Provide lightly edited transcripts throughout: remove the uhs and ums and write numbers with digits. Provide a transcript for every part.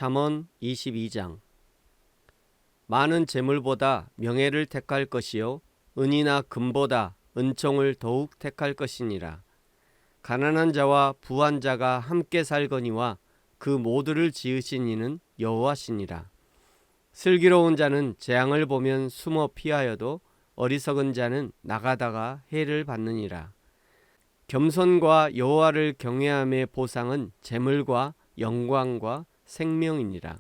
잠언 22장. 많은 재물보다 명예를 택할 것이요 은이나 금보다 은총을 더욱 택할 것이니라. 가난한 자와 부한 자가 함께 살거니와 그 모두를 지으신 이는 여호와시니라. 슬기로운 자는 재앙을 보면 숨어 피하여도 어리석은 자는 나가다가 해를 받느니라. 겸손과 여호와를 경외함의 보상은 재물과 영광과 생명이니라.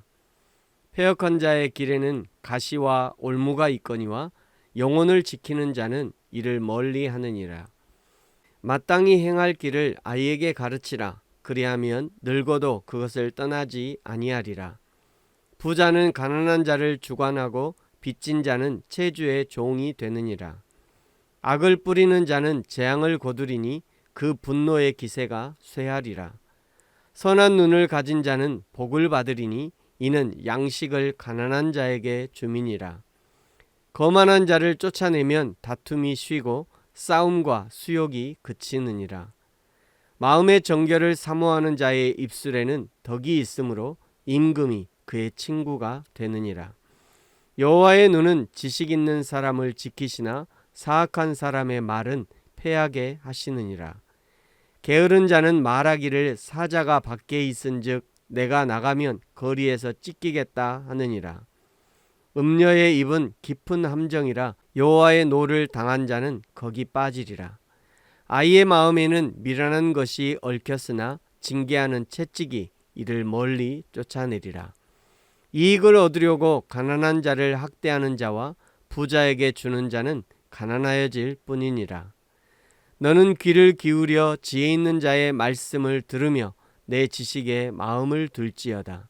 패역한 자의 길에는 가시와 올무가 있거니와 영혼을 지키는 자는 이를 멀리 하느니라. 마땅히 행할 길을 아이에게 가르치라. 그리하면 늙어도 그것을 떠나지 아니하리라. 부자는 가난한 자를 주관하고 빚진 자는 체주의 종이 되느니라. 악을 뿌리는 자는 재앙을 거두리니 그 분노의 기세가 쇠하리라. 선한 눈을 가진 자는 복을 받으리니 이는 양식을 가난한 자에게 주민이라. 거만한 자를 쫓아내면 다툼이 쉬고 싸움과 수욕이 그치느니라. 마음의 정결을 사모하는 자의 입술에는 덕이 있으므로 임금이 그의 친구가 되느니라. 여호와의 눈은 지식 있는 사람을 지키시나 사악한 사람의 말은 패하게 하시느니라. 게으른 자는 말하기를 사자가 밖에 있은즉 내가 나가면 거리에서 찢기겠다 하느니라. 음녀의 입은 깊은 함정이라 여호와의 노를 당한 자는 거기 빠지리라. 아이의 마음에는 미련한 것이 얽혔으나 징계하는 채찍이 이를 멀리 쫓아내리라. 이익을 얻으려고 가난한 자를 학대하는 자와 부자에게 주는 자는 가난하여질 뿐이니라. 너는 귀를 기울여 지혜 있는 자의 말씀을 들으며 내 지식에 마음을 둘지어다.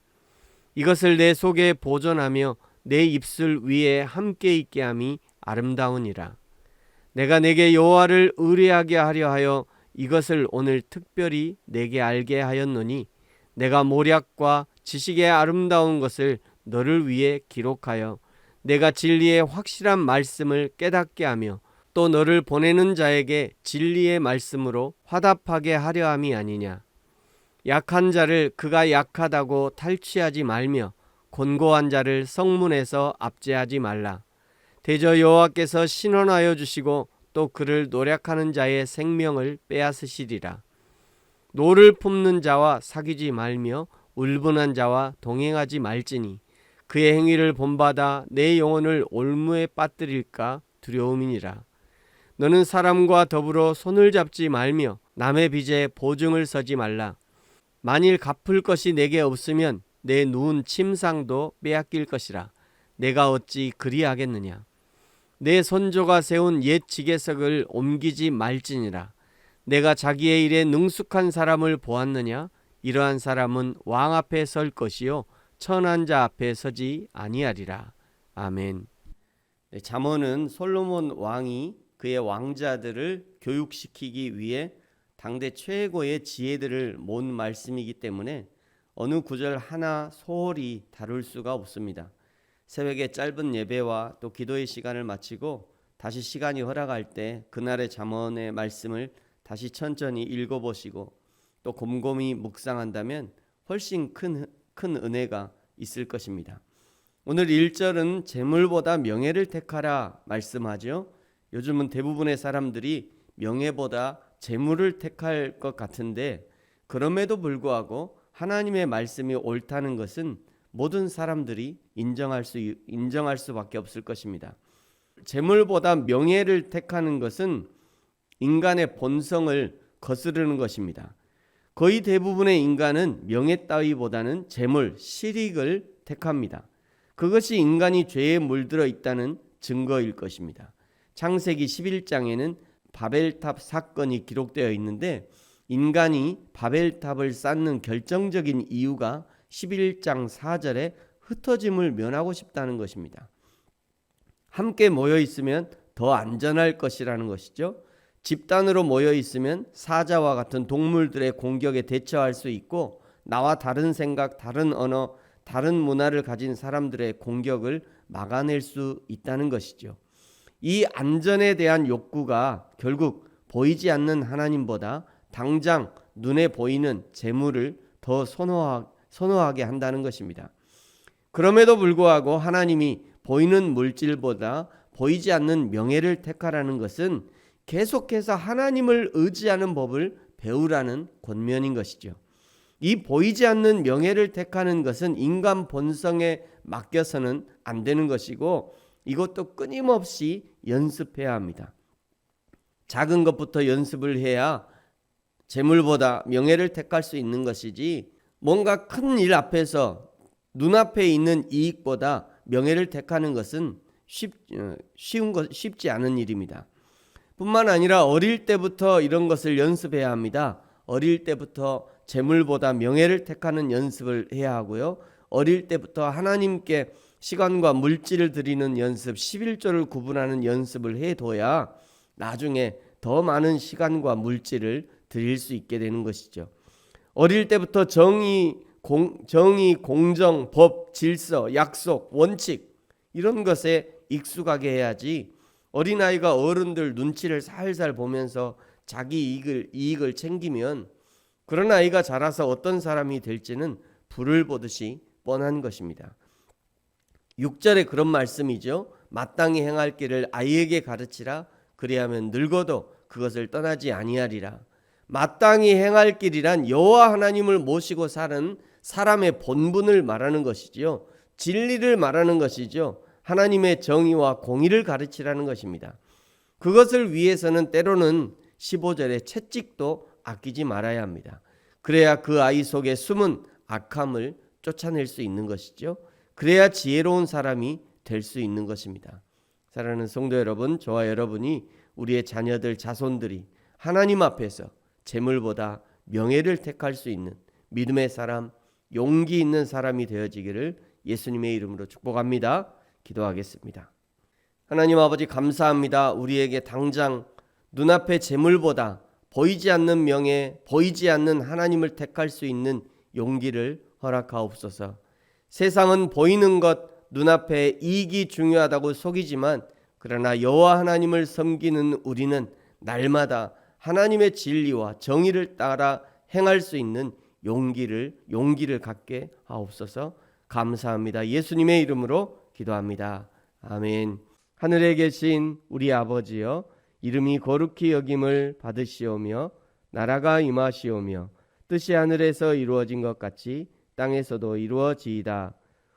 이것을 내 속에 보존하며 내 입술 위에 함께 있게 함이 아름다우니라. 내가 내게 여호와를 의뢰하게 하려 하여 이것을 오늘 특별히 내게 알게 하였노니 내가 모략과 지식의 아름다운 것을 너를 위해 기록하여 내가 진리의 확실한 말씀을 깨닫게 하며 또 너를 보내는 자에게 진리의 말씀으로 화답하게 하려 함이 아니냐. 약한 자를 그가 약하다고 탈취하지 말며 곤고한 자를 성문에서 압제하지 말라. 대저 여호와께서 신원하여 주시고 또 그를 노략하는 자의 생명을 빼앗으시리라. 노를 품는 자와 사귀지 말며 울분한 자와 동행하지 말지니 그의 행위를 본받아 내 영혼을 올무에 빠뜨릴까 두려움이니라. 너는 사람과 더불어 손을 잡지 말며 남의 빚에 보증을 서지 말라. 만일 갚을 것이 내게 없으면 내 누운 침상도 빼앗길 것이라. 내가 어찌 그리하겠느냐. 내 선조가 세운 옛 지계석을 옮기지 말지니라. 내가 자기의 일에 능숙한 사람을 보았느냐. 이러한 사람은 왕 앞에 설 것이요 천한 자 앞에 서지 아니하리라. 아멘. 잠언은 솔로몬 왕이 그의 왕자들을 교육시키기 위해 당대 최고의 지혜들을 모은 말씀이기 때문에 어느 구절 하나 소홀히 다룰 수가 없습니다. 새벽에 짧은 예배와 또 기도의 시간을 마치고 다시 시간이 허락할 때 그날의 잠언의 말씀을 다시 천천히 읽어보시고 또 곰곰이 묵상한다면 훨씬 큰 은혜가 있을 것입니다. 오늘 1절은 재물보다 명예를 택하라 말씀하죠. 요즘은 대부분의 사람들이 명예보다 재물을 택할 것 같은데 그럼에도 불구하고 하나님의 말씀이 옳다는 것은 모든 사람들이 인정할 수밖에 없을 것입니다. 재물보다 명예를 택하는 것은 인간의 본성을 거스르는 것입니다. 거의 대부분의 인간은 명예 따위보다는 재물, 실익을 택합니다. 그것이 인간이 죄에 물들어 있다는 증거일 것입니다. 창세기 11장에는 바벨탑 사건이 기록되어 있는데 인간이 바벨탑을 쌓는 결정적인 이유가 11장 4절에 흩어짐을 면하고 싶다는 것입니다. 함께 모여 있으면 더 안전할 것이라는 것이죠. 집단으로 모여 있으면 사자와 같은 동물들의 공격에 대처할 수 있고 나와 다른 생각, 다른 언어, 다른 문화를 가진 사람들의 공격을 막아낼 수 있다는 것이죠. 이 안전에 대한 욕구가 결국 보이지 않는 하나님보다 당장 눈에 보이는 재물을 더 선호하게 한다는 것입니다. 그럼에도 불구하고 하나님이 보이는 물질보다 보이지 않는 명예를 택하라는 것은 계속해서 하나님을 의지하는 법을 배우라는 권면인 것이죠. 이 보이지 않는 명예를 택하는 것은 인간 본성에 맡겨서는 안 되는 것이고, 이것도 끊임없이 연습해야 합니다. 작은 것부터 연습을 해야 재물보다 명예를 택할 수 있는 것이지, 뭔가 큰 일 앞에서 눈앞에 있는 이익보다 명예를 택하는 것은 쉽지 않은 일입니다. 뿐만 아니라 어릴 때부터 이런 것을 연습해야 합니다. 어릴 때부터 재물보다 명예를 택하는 연습을 해야 하고요. 어릴 때부터 하나님께 시간과 물질을 드리는 연습, 11조를 구분하는 연습을 해둬야 나중에 더 많은 시간과 물질을 드릴 수 있게 되는 것이죠. 어릴 때부터 정의, 공정, 법, 질서, 약속, 원칙 이런 것에 익숙하게 해야지, 어린아이가 어른들 눈치를 살살 보면서 자기 이익을 챙기면 그런 아이가 자라서 어떤 사람이 될지는 불을 보듯이 뻔한 것입니다. 6절에 그런 말씀이죠. 마땅히 행할 길을 아이에게 가르치라. 그리하면 늙어도 그것을 떠나지 아니하리라. 마땅히 행할 길이란 여호와 하나님을 모시고 사는 사람의 본분을 말하는 것이지요. 진리를 말하는 것이죠. 하나님의 정의와 공의를 가르치라는 것입니다. 그것을 위해서는 때로는 15절에 채찍도 아끼지 말아야 합니다. 그래야 그 아이 속에 숨은 악함을 쫓아낼 수 있는 것이죠. 그래야 지혜로운 사람이 될 수 있는 것입니다. 사랑하는 성도 여러분, 저와 여러분이 우리의 자녀들, 자손들이 하나님 앞에서 재물보다 명예를 택할 수 있는 믿음의 사람, 용기 있는 사람이 되어지기를 예수님의 이름으로 축복합니다. 기도하겠습니다. 하나님 아버지, 감사합니다. 우리에게 당장 눈앞의 재물보다 보이지 않는 명예, 보이지 않는 하나님을 택할 수 있는 용기를 허락하옵소서. 세상은 보이는 것, 눈앞에 이익이 중요하다고 속이지만, 그러나 여호와 하나님을 섬기는 우리는 날마다 하나님의 진리와 정의를 따라 행할 수 있는 용기를 갖게 하옵소서. 감사합니다. 예수님의 이름으로 기도합니다. 아멘. 하늘에 계신 우리 아버지여, 이름이 거룩히 여김을 받으시오며 나라가 임하시오며 뜻이 하늘에서 이루어진 것 같이 땅에서도 이루어지이다.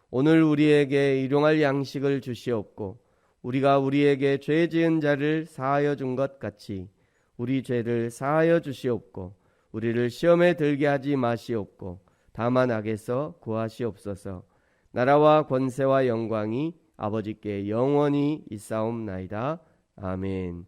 오늘 우리에게 일용할 양식을 주시옵고, 우리가 우리에게 죄 지은 자를 사하여 준 것 같이 우리 죄를 사하여 주시옵고, 우리를 시험에 들게 하지 마시옵고 다만 악에서 구하시옵소서. 나라와 권세와 영광이 아버지께 영원히 있사옵나이다. 아멘.